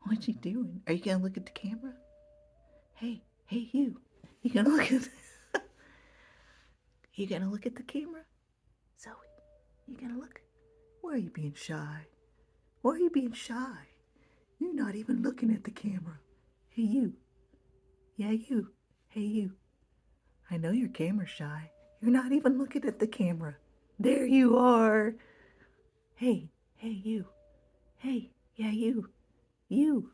What you doing? Are you gonna look at the camera? Hey, hey, you. You gonna look at? You gonna look at the camera? Zoe, you gonna look? Why are you being shy? Why are you being shy? You're not even looking at the camera. Hey, you. Yeah, you. Hey, you. I know you're camera shy. You're not even looking at the camera. There you are. Hey, hey, you. Hey, yeah, you. You.